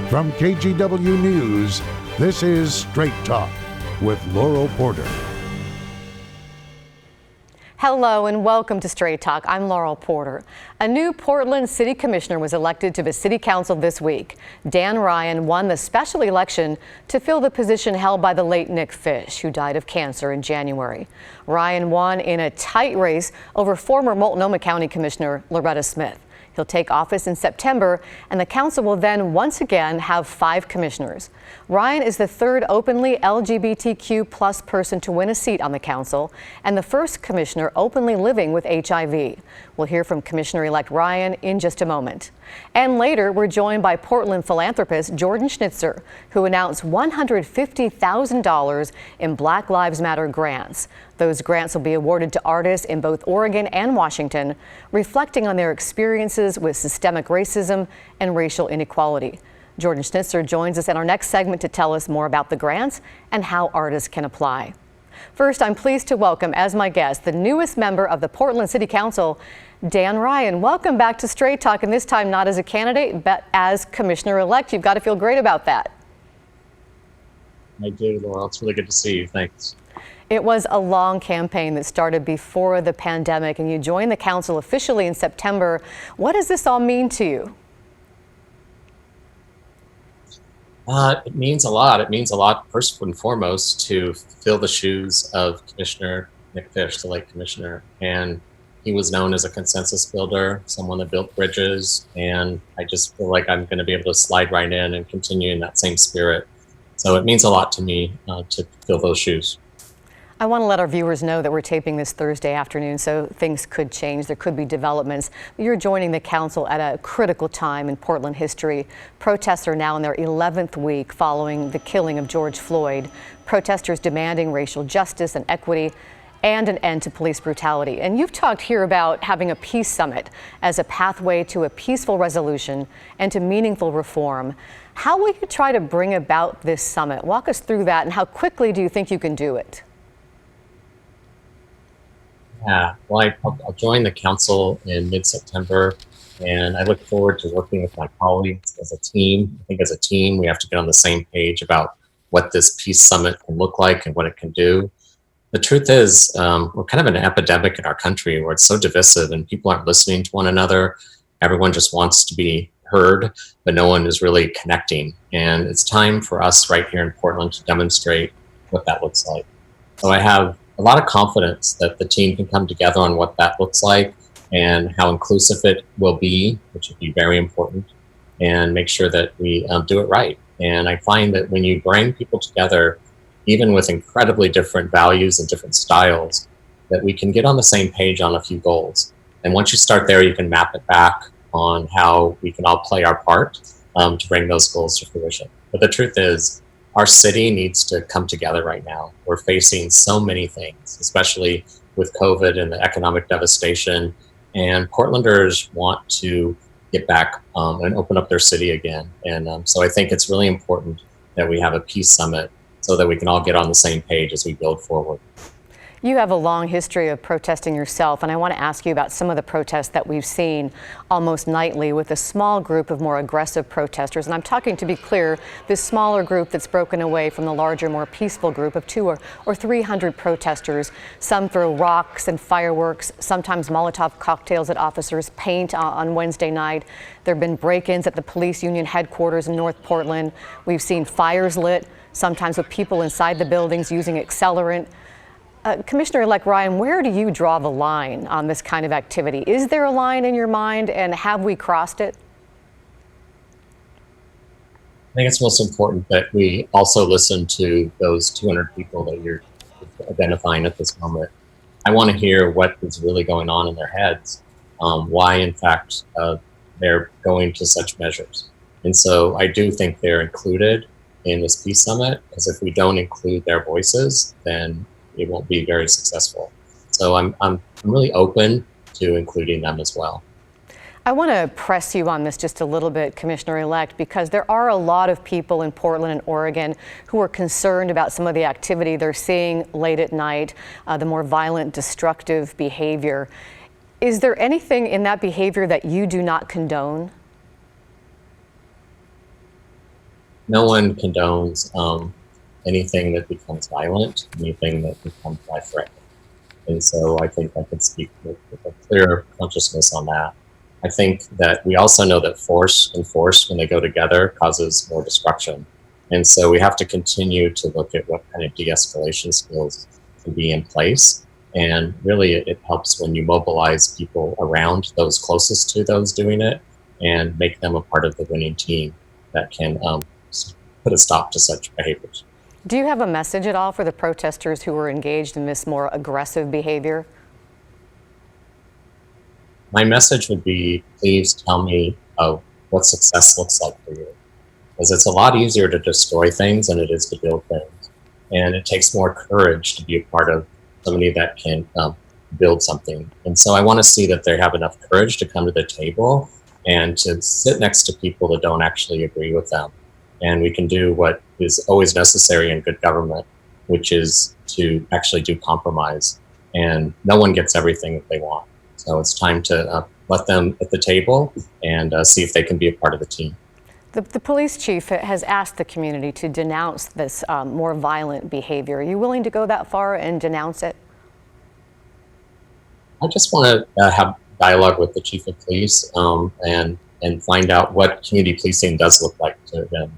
From KGW News, this is Straight Talk with Laurel Porter. Hello and welcome to Straight Talk. I'm Laurel Porter. A new Portland City Commissioner was elected to the City Council this week. Dan Ryan won the special election to fill the position held by the late Nick Fish, who died of cancer in January. Ryan won in a tight race over former Multnomah County Commissioner Loretta Smith. He'll take office in September, and the council will then once again have 5 commissioners. Ryan is the third openly LGBTQ plus person to win a seat on the council and the first commissioner openly living with HIV. We'll hear from Commissioner-elect Ryan in just a moment. And later, we're joined by Portland philanthropist Jordan Schnitzer, who announced $150,000 in Black Lives Matter grants. Those grants will be awarded to artists in both Oregon and Washington, reflecting on their experiences with systemic racism and racial inequality. Jordan Schnitzer joins us in our next segment to tell us more about the grants and how artists can apply. First, I'm pleased to welcome as my guest the newest member of the Portland City Council, Dan Ryan. Welcome back to Straight Talk, and this time not as a candidate, but as Commissioner-elect. You've got to feel great about that. I do, Laurel. It's really good to see you. Thanks. It was a long campaign that started before the pandemic, and you joined the council officially in September. What does this all mean to you? It means a lot. It means a lot, first and foremost, to fill the shoes of Commissioner Nick Fish, the late commissioner. And he was known as a consensus builder, someone that built bridges. And I just feel like I'm going to be able to slide right in and continue in that same spirit. So it means a lot to me to fill those shoes. I want to let our viewers know that we're taping this Thursday afternoon, so things could change. There could be developments. You're joining the council at a critical time in Portland history. Protests are now in their 11th week following the killing of George Floyd. Protesters demanding racial justice and equity and an end to police brutality. And you've talked here about having a peace summit as a pathway to a peaceful resolution and to meaningful reform. How will you try to bring about this summit? Walk us through that, and how quickly do you think you can do it? Yeah, well, I'll join the council in mid-September, and I look forward to working with my colleagues as a team. I think as a team, we have to get on the same page about what this peace summit can look like and what it can do. The truth is, we're kind of an epidemic in our country where it's so divisive and people aren't listening to one another. Everyone just wants to be heard, but no one is really connecting. And it's time for us right here in Portland to demonstrate what that looks like. So I have a lot of confidence that the team can come together on what that looks like and how inclusive it will be, which would be very important, and make sure that we do it right. And I find that when you bring people together, even with incredibly different values and different styles, that we can get on the same page on a few goals. And once you start there, you can map it back on how we can all play our part to bring those goals to fruition. But the truth is, our city needs to come together right now. We're facing so many things, especially with COVID and the economic devastation. And Portlanders want to get back and open up their city again. And so I think it's really important that we have a peace summit so that we can all get on the same page as we build forward. You have a long history of protesting yourself, and I want to ask you about some of the protests that we've seen almost nightly with a small group of more aggressive protesters. And I'm talking, to be clear, this smaller group that's broken away from the larger, more peaceful group of 200 or 300 protesters. Some throw rocks and fireworks, sometimes Molotov cocktails at officers, paint on Wednesday night. There have been break-ins at the police union headquarters in North Portland. We've seen fires lit, sometimes with people inside the buildings using accelerant. Commissioner-elect Ryan, where do you draw the line on this kind of activity? Is there a line in your mind, and have we crossed it? I think it's most important that we also listen to those 200 people that you're identifying at this moment. I want to hear what is really going on in their heads, why, in fact, they're going to such measures. And so I do think they're included in this peace summit, because if we don't include their voices, then it won't be very successful. So I'm really open to including them as well. I want to press you on this just a little bit, Commissioner-elect, because there are a lot of people in Portland and Oregon who are concerned about some of the activity they're seeing late at night, the more violent, destructive behavior. Is there anything in that behavior that you do not condone? no one condones anything that becomes violent, anything that becomes life-threatening. And so I think I could speak with a clear consciousness on that. I think that we also know that force and force, when they go together, causes more destruction. And so we have to continue to look at what kind of de-escalation skills can be in place. And really, it helps when you mobilize people around those closest to those doing it and make them a part of the winning team that can put a stop to such behaviors. Do you have a message at all for the protesters who were engaged in this more aggressive behavior? My message would be, please tell me what success looks like for you. Because it's a lot easier to destroy things than it is to build things. And it takes more courage to be a part of somebody that can build something. And so I want to see that they have enough courage to come to the table and to sit next to people that don't actually agree with them. And we can do what is always necessary in good government, which is to actually do compromise. And no one gets everything that they want. So it's time to let them at the table and see if they can be a part of the team. The police chief has asked the community to denounce this more violent behavior. Are you willing to go that far and denounce it? I just want to have dialogue with the chief of police and find out what community policing does look like to them.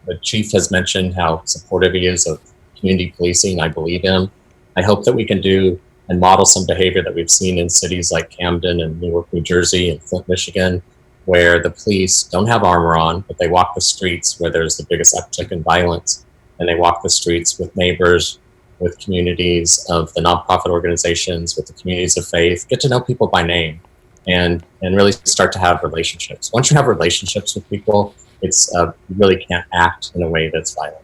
The chief has mentioned how supportive he is of community policing. I believe him. I hope that we can do and model some behavior that we've seen in cities like Camden and Newark, New Jersey, and Flint, Michigan, where the police don't have armor on, but they walk the streets where there's the biggest uptick in violence. And they walk the streets with neighbors, with communities of the nonprofit organizations, with the communities of faith, get to know people by name and really start to have relationships. Once you have relationships with people, it's you really can't act in a way that's violent.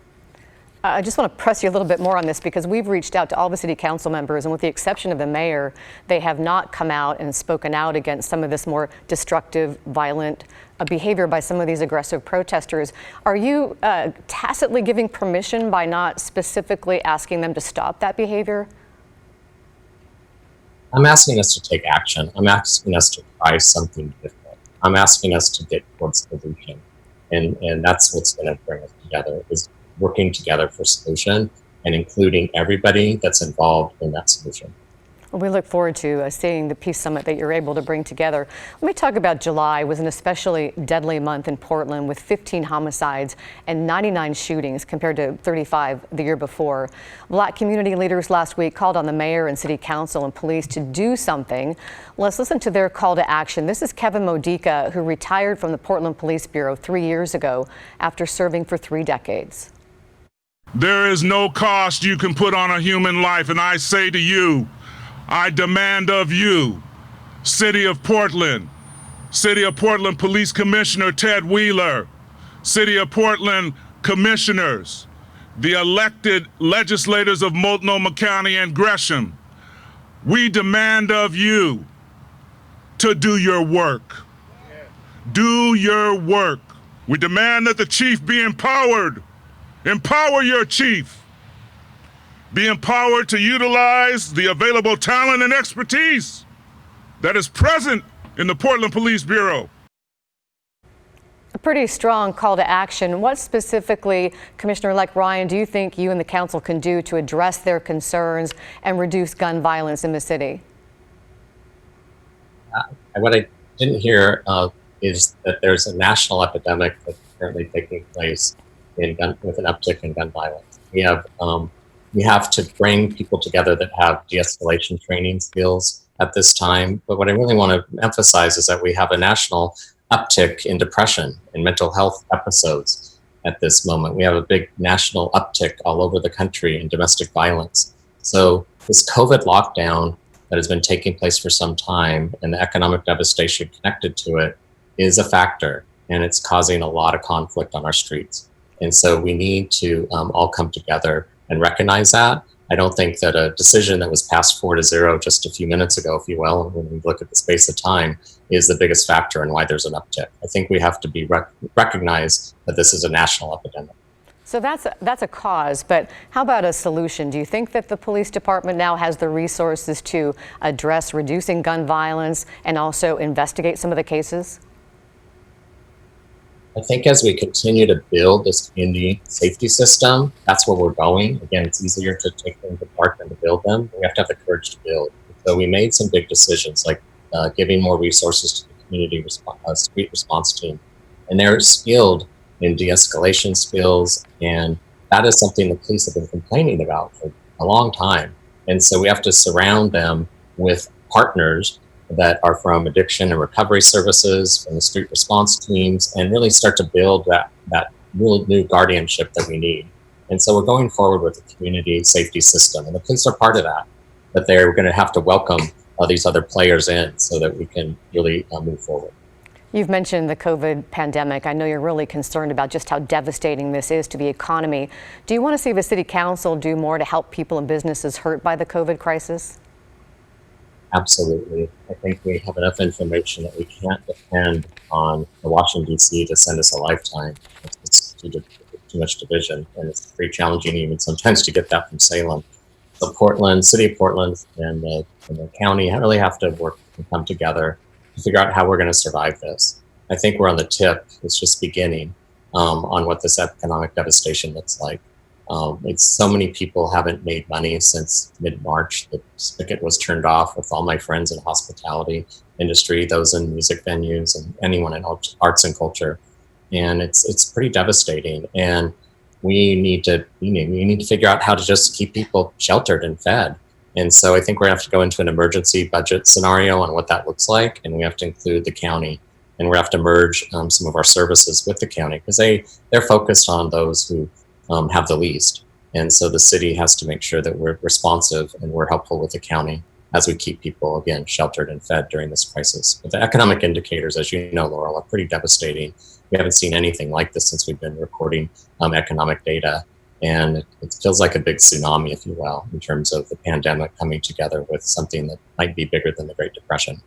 I just want to press you a little bit more on this because we've reached out to all the city council members, and with the exception of the mayor, they have not come out and spoken out against some of this more destructive, violent behavior by some of these aggressive protesters. Are you tacitly giving permission by not specifically asking them to stop that behavior? I'm asking us to take action. I'm asking us to try something different. I'm asking us to get towards solution. And that's what's going to bring us together, is working together for solution and including everybody that's involved in that solution. Well, we look forward to seeing the Peace Summit that you're able to bring together. Let me talk about July. It was an especially deadly month in Portland with 15 homicides and 99 shootings compared to 35 the year before. Black community leaders last week called on the mayor and city council and police to do something. Let's listen to their call to action. This is Kevin Modica, who retired from the Portland Police Bureau 3 years ago after serving for 3 decades. There is no cost you can put on a human life, and I say to you, I demand of you, City of Portland Police Commissioner Ted Wheeler, City of Portland commissioners, the elected legislators of Multnomah County and Gresham, we demand of you to do your work. Do your work. We demand that the chief be empowered. Empower your chief. Be empowered to utilize the available talent and expertise that is present in the Portland Police Bureau. A pretty strong call to action. What specifically, Commissioner-elect Ryan, do you think you and the council can do to address their concerns and reduce gun violence in the city? What I didn't hear is that there's a national epidemic that's currently taking place with an uptick in gun violence. We have to bring people together that have de-escalation training skills at this time. But what I really want to emphasize is that we have a national uptick in depression and mental health episodes at this moment. We have a big national uptick all over the country in domestic violence. So this COVID lockdown that has been taking place for some time and the economic devastation connected to it is a factor, and it's causing a lot of conflict on our streets. And so we need to all come together and recognize that. I don't think that a decision that was passed 4-0 just a few minutes ago, if you will, when we look at the space of time, is the biggest factor in why there's an uptick. I think we have to be recognize that this is a national epidemic. So that's a cause, but how about a solution? Do you think that the police department now has the resources to address reducing gun violence and also investigate some of the cases? I think as we continue to build this community safety system, that's where we're going. Again, it's easier to take things apart than to build them. We have to have the courage to build. So we made some big decisions, like giving more resources to the community street response team. And they're skilled in de-escalation skills. And that is something the police have been complaining about for a long time. And so we have to surround them with partners that are from addiction and recovery services, from the street response teams, and really start to build that real new guardianship that we need. And so we're going forward with the community safety system, and the police are part of that, but they're going to have to welcome these other players in so that we can really move forward. You've mentioned the COVID pandemic. I know you're really concerned about just how devastating this is to the economy. Do you want to see the city council do more to help people and businesses hurt by the COVID crisis? Absolutely. I think we have enough information that we can't depend on Washington, D.C. to send us a lifetime. It's too much division, and it's pretty challenging even sometimes to get that from Salem. So Portland, city of Portland, and the county really have to work and come together to figure out how we're going to survive this. I think we're on the tip. It's just beginning on what this economic devastation looks like. It's so many people haven't made money since mid-March. The spigot was turned off with all my friends in the hospitality industry, those in music venues, and anyone in arts and culture. And it's pretty devastating. And we need to figure out how to just keep people sheltered and fed. And so I think we're gonna have to go into an emergency budget scenario on what that looks like, and we have to include the county, and we have to merge some of our services with the county because they're focused on those who have the least. And so the city has to make sure that we're responsive and we're helpful with the county as we keep people, again, sheltered and fed during this crisis. But the economic indicators, as you know, Laurel, are pretty devastating. We haven't seen anything like this since we've been recording economic data. And it feels like a big tsunami, if you will, in terms of the pandemic coming together with something that might be bigger than the Great Depression.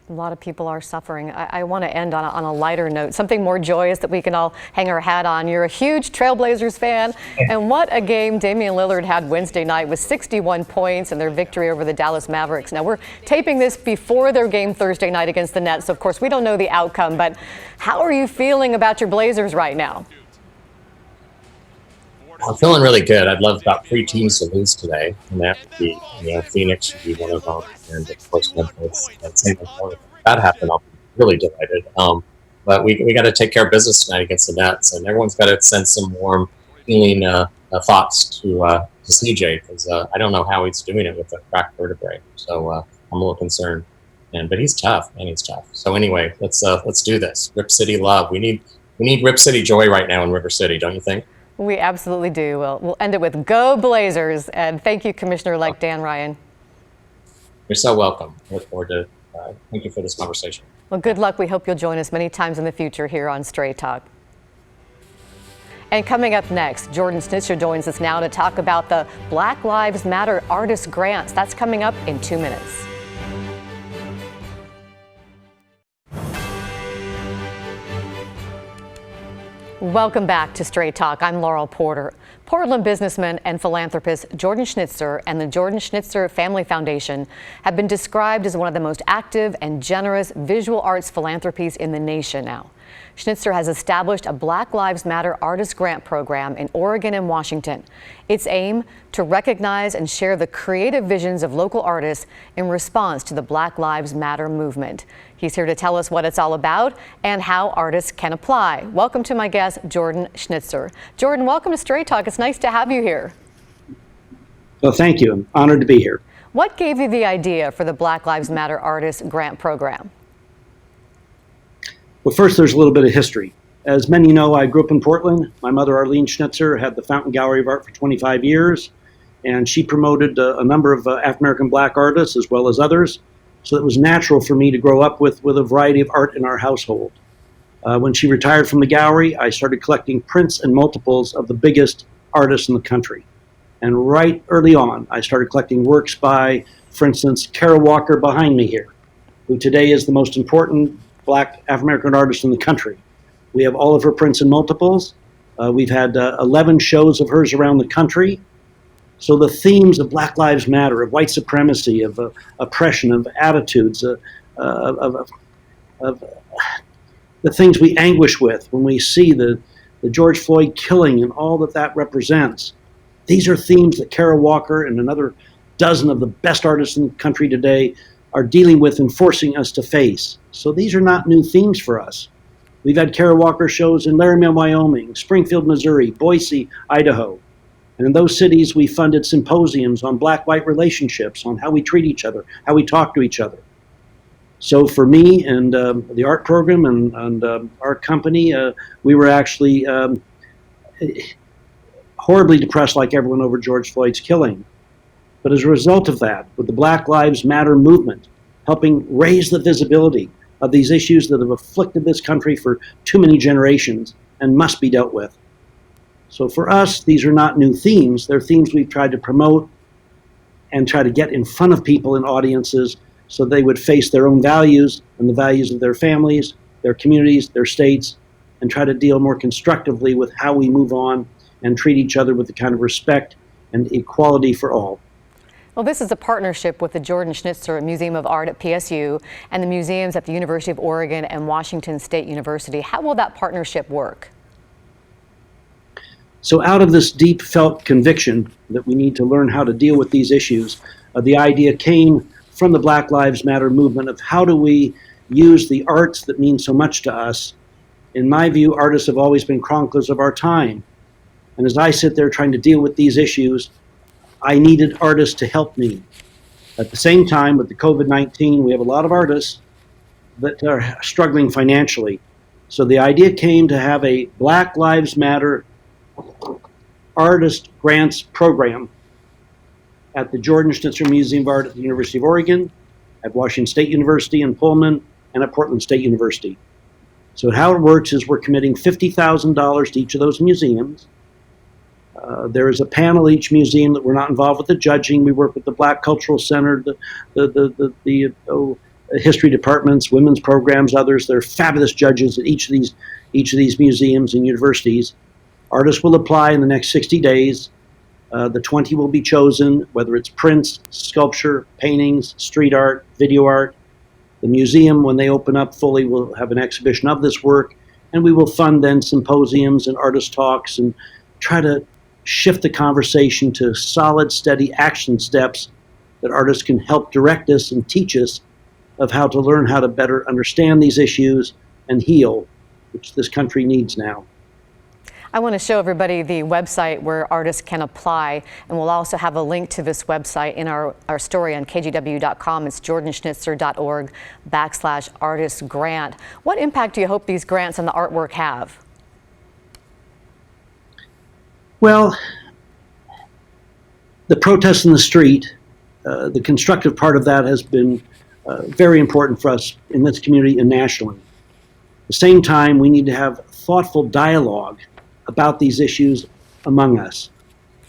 A lot of people are suffering. I want to end on a lighter note, something more joyous that we can all hang our hat on. You're a huge Trailblazers fan, and what a game Damian Lillard had Wednesday night with 61 points and their victory over the Dallas Mavericks. Now, we're taping this before their game Thursday night against the Nets, so of course we don't know the outcome, but how are you feeling about your Blazers right now? I'm feeling really good. I'd love about 3 teams to lose today, and that would be, Phoenix should be one of them, and of course Memphis. And same if that happened, I'll be really delighted. But we got to take care of business tonight against the Nets, and everyone's got to send some warm, healing thoughts to CJ because I don't know how he's doing it with a cracked vertebrae. So I'm a little concerned, but he's tough, and he's tough. So anyway, let's do this. Rip City love. We need Rip City joy right now in River City, don't you think? We absolutely do. We'll end it with Go Blazers. And thank you, Commissioner-elect Dan Ryan. You're so welcome. I look forward to thank you for this conversation. Well, good luck. We hope you'll join us many times in the future here on Straight Talk. And coming up next, Jordan Schnitzer joins us now to talk about the Black Lives Matter Artist Grants. That's coming up in 2 minutes. Welcome back to Straight Talk. I'm Laurel Porter. Portland businessman and philanthropist Jordan Schnitzer and the Jordan Schnitzer Family Foundation have been described as one of the most active and generous visual arts philanthropies in the nation now. Schnitzer has established a Black Lives Matter Artist Grant Program in Oregon and Washington. Its aim to recognize and share the creative visions of local artists in response to the Black Lives Matter movement. He's here to tell us what it's all about and how artists can apply. Welcome to my guest, Jordan Schnitzer. Jordan, welcome to Straight Talk. It's nice to have you here. Well, thank you. I'm honored to be here. What gave you the idea for the Black Lives Matter Artist Grant Program? Well, first, there's a little bit of history. As many know, I grew up in Portland. My mother, Arlene Schnitzer, had the Fountain Gallery of Art for 25 years, and she promoted a number of African-American Black artists as well as others. So it was natural for me to grow up with a variety of art in our household. When she retired from the gallery, I started collecting prints and multiples of the biggest artists in the country. And right early on, I started collecting works by, for instance, Kara Walker behind me here, who today is the most important Black African-American artist in the country. We have all of her prints and multiples. We've had 11 shows of hers around the country. So the themes of Black Lives Matter, of white supremacy, of oppression, of attitudes, the the things we anguish with when we see the George Floyd killing and all that that represents. These are themes that Kara Walker and another dozen of the best artists in the country today are dealing with and forcing us to face. So these are not new themes for us. We've had Kara Walker shows in Laramie, Wyoming, Springfield, Missouri, Boise, Idaho. And in those cities, we funded symposiums on black-white relationships, on how we treat each other, how we talk to each other. So for me and the art program and our company, we were actually horribly depressed like everyone over George Floyd's killing. But as a result of that, with the Black Lives Matter movement, helping raise the visibility of these issues that have afflicted this country for too many generations and must be dealt with. So for us, these are not new themes. They're themes we've tried to promote and try to get in front of people and audiences so they would face their own values and the values of their families, their communities, their states, and try to deal more constructively with how we move on and treat each other with the kind of respect and equality for all. Well, this is a partnership with the Jordan Schnitzer Museum of Art at PSU and the museums at the University of Oregon and Washington State University. How will that partnership work? So out of this deep felt conviction that we need to learn how to deal with these issues, the idea came from the Black Lives Matter movement of how do we use the arts that mean so much to us. In my view, artists have always been chroniclers of our time. And as I sit there trying to deal with these issues, I needed artists to help me. At the same time, with the COVID-19, we have a lot of artists that are struggling financially. So the idea came to have a Black Lives Matter artist grants program at the Jordan Schnitzer Museum of Art at the University of Oregon, at Washington State University in Pullman, and at Portland State University. So how it works is we're committing $50,000 to each of those museums. There is a panel each museum that we're not involved with the judging. We work with the Black Cultural Center, the history departments, women's programs, others. They're fabulous judges at each of these museums and universities. Artists will apply in the next 60 days. The 20 will be chosen, whether it's prints, sculpture, paintings, street art, video art. The museum, when they open up fully, will have an exhibition of this work, and we will fund then symposiums and artist talks and try to shift the conversation to solid, steady action steps that artists can help direct us and teach us of how to learn how to better understand these issues and heal, which this country needs now. I want to show everybody the website where artists can apply, and we'll also have a link to this website in our story on kgw.com. It's jordanschnitzer.org/artist-grant. What impact do you hope these grants on the artwork have? Well, the protests in the street, the constructive part of that has been very important for us in this community and nationally. At the same time, we need to have thoughtful dialogue about these issues among us.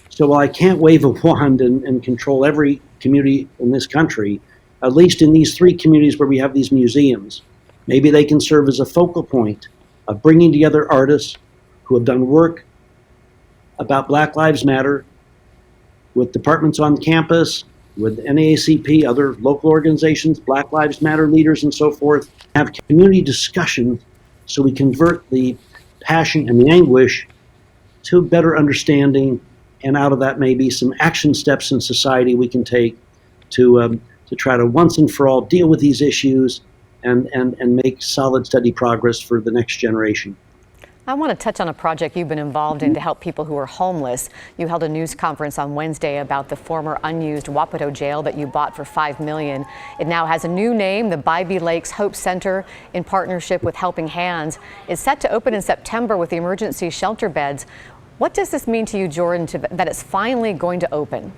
So while I can't wave a wand and control every community in this country, at least in these three communities where we have these museums, maybe they can serve as a focal point of bringing together artists who have done work about Black Lives Matter with departments on campus, with NAACP, other local organizations, Black Lives Matter leaders and so forth, have community discussions so we convert the passion and the anguish to better understanding, and out of that maybe some action steps in society we can take to try to once and for all deal with these issues and make solid, steady progress for the next generation. I want to touch on a project you've been involved in to help people who are homeless. You held a news conference on Wednesday about the former unused Wapato jail that you bought for $5 million. It now has a new name, the Bybee Lakes Hope Center, in partnership with Helping Hands. It's set to open in September with the emergency shelter beds. What does this mean to you, Jordan, that it's finally going to open?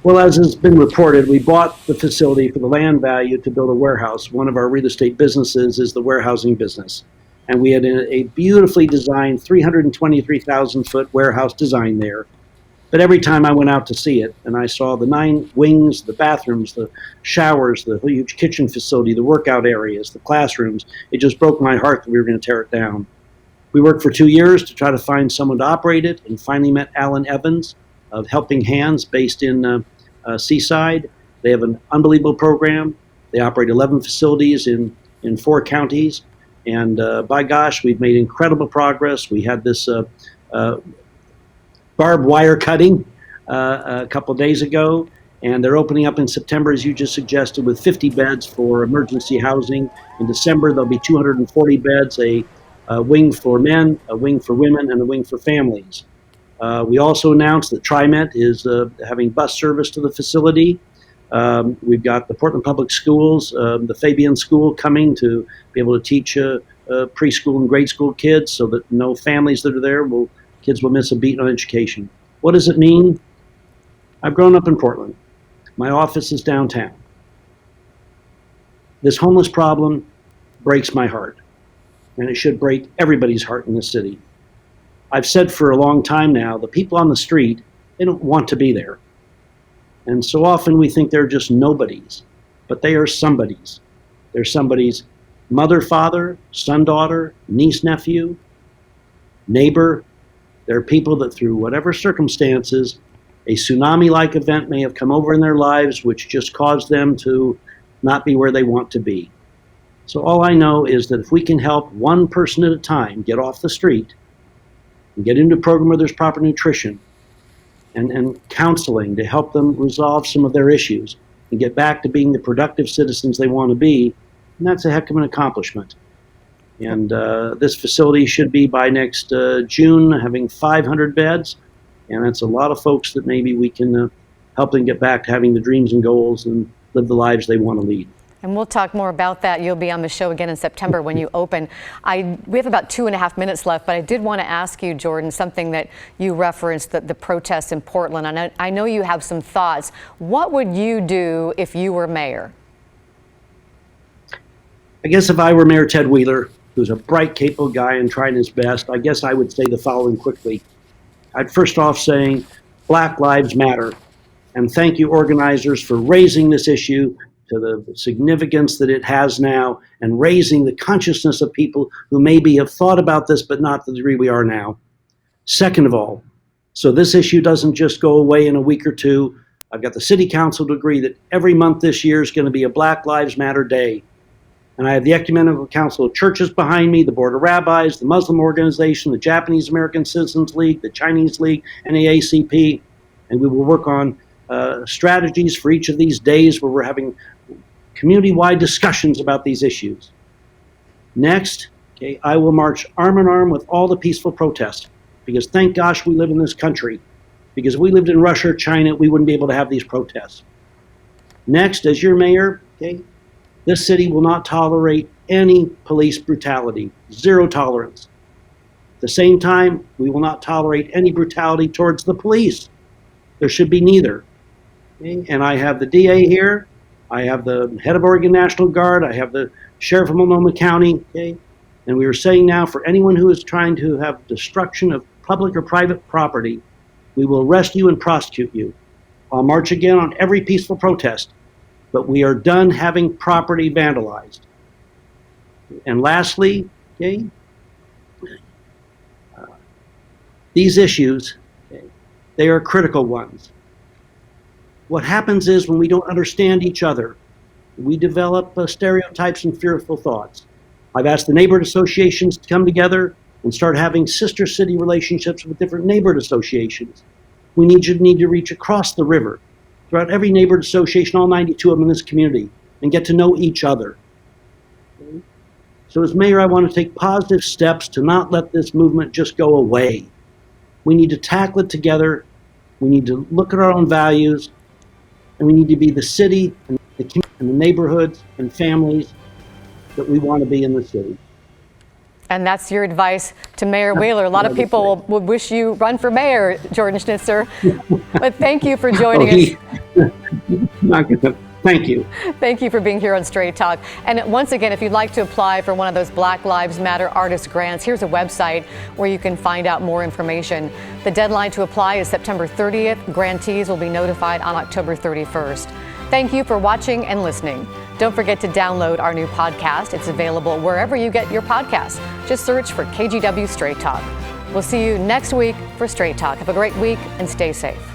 Well, as has been reported, we bought the facility for the land value to build a warehouse. One of our real estate businesses is the warehousing business. And we had a beautifully designed 323,000-foot warehouse design there. But every time I went out to see it, and I saw the 9 wings, the bathrooms, the showers, the huge kitchen facility, the workout areas, the classrooms, it just broke my heart that we were going to tear it down. We worked for 2 years to try to find someone to operate it, and finally met Alan Evans of Helping Hands based in Seaside. They have an unbelievable program. They operate 11 facilities in in 4 counties. And by gosh, we've made incredible progress. We had this barbed wire cutting a couple of days ago, and they're opening up in September, as you just suggested, with 50 beds for emergency housing. In December, there'll be 240 beds, a wing for men, a wing for women, and a wing for families. We also announced that TriMet is having bus service to the facility. We've got the Portland Public Schools, the Fabian School coming to be able to teach preschool and grade school kids so that no families that are there kids will miss a beat on education. What does it mean? I've grown up in Portland. My office is downtown. This homeless problem breaks my heart, and it should break everybody's heart in this city. I've said for a long time now, the people on the street, they don't want to be there. And so often we think they're just nobodies, but they are somebodies. They're somebody's mother, father, son, daughter, niece, nephew, neighbor. They're people that through whatever circumstances, a tsunami-like event may have come over in their lives, which just caused them to not be where they want to be. So all I know is that if we can help one person at a time get off the street and get into a program where there's proper nutrition and counseling to help them resolve some of their issues and get back to being the productive citizens they want to be, and that's a heck of an accomplishment. And this facility should be by next June having 500 beds. And that's a lot of folks that maybe we can help them get back to having the dreams and goals and live the lives they want to lead. And we'll talk more about that. You'll be on the show again in September when you open. We have about 2.5 minutes left, but I did want to ask you, Jordan, something that you referenced, the protests in Portland. And I know you have some thoughts. What would you do if you were mayor? I guess if I were Mayor Ted Wheeler, who's a bright, capable guy and trying his best, I guess I would say the following quickly. I'd first off saying Black Lives Matter, and thank you organizers for raising this issue to the significance that it has now and raising the consciousness of people who maybe have thought about this but not to the degree we are now. Second of all, so this issue doesn't just go away in a week or two, I've got the city council to agree that every month this year is going to be a Black Lives Matter Day. And I have the Ecumenical Council of Churches behind me, the Board of Rabbis, the Muslim Organization, the Japanese American Citizens League, the Chinese League, NAACP, and we will work on strategies for each of these days where we're having community-wide discussions about these issues. Next, okay, I will march arm in arm with all the peaceful protests, because thank gosh we live in this country, because if we lived in Russia or China, we wouldn't be able to have these protests. Next, as your mayor, okay, this city will not tolerate any police brutality, zero tolerance. At the same time, we will not tolerate any brutality towards the police. There should be neither. Okay? And I have the DA here, I have the head of Oregon National Guard, I have the sheriff of Multnomah County, okay? And we are saying now for anyone who is trying to have destruction of public or private property, we will arrest you and prosecute you. I'll march again on every peaceful protest. But we are done having property vandalized. And lastly, okay, these issues, okay, they are critical ones. What happens is when we don't understand each other, we develop stereotypes and fearful thoughts. I've asked the neighborhood associations to come together and start having sister city relationships with different neighborhood associations. We need to reach across the river throughout every neighborhood association, all 92 of them in this community, and get to know each other. Okay? So as mayor, I want to take positive steps to not let this movement just go away. We need to tackle it together. We need to look at our own values, and we need to be the city and the neighborhoods and families that we want to be in the city. And that's your advice to Mayor Wheeler. A lot of people would wish you run for mayor, Jordan Schnitzer. But thank you for joining us. Thank you. Thank you for being here on Straight Talk. And once again, if you'd like to apply for one of those Black Lives Matter artist grants, here's a website where you can find out more information. The deadline to apply is September 30th. Grantees will be notified on October 31st. Thank you for watching and listening. Don't forget to download our new podcast. It's available wherever you get your podcasts. Just search for KGW Straight Talk. We'll see you next week for Straight Talk. Have a great week and stay safe.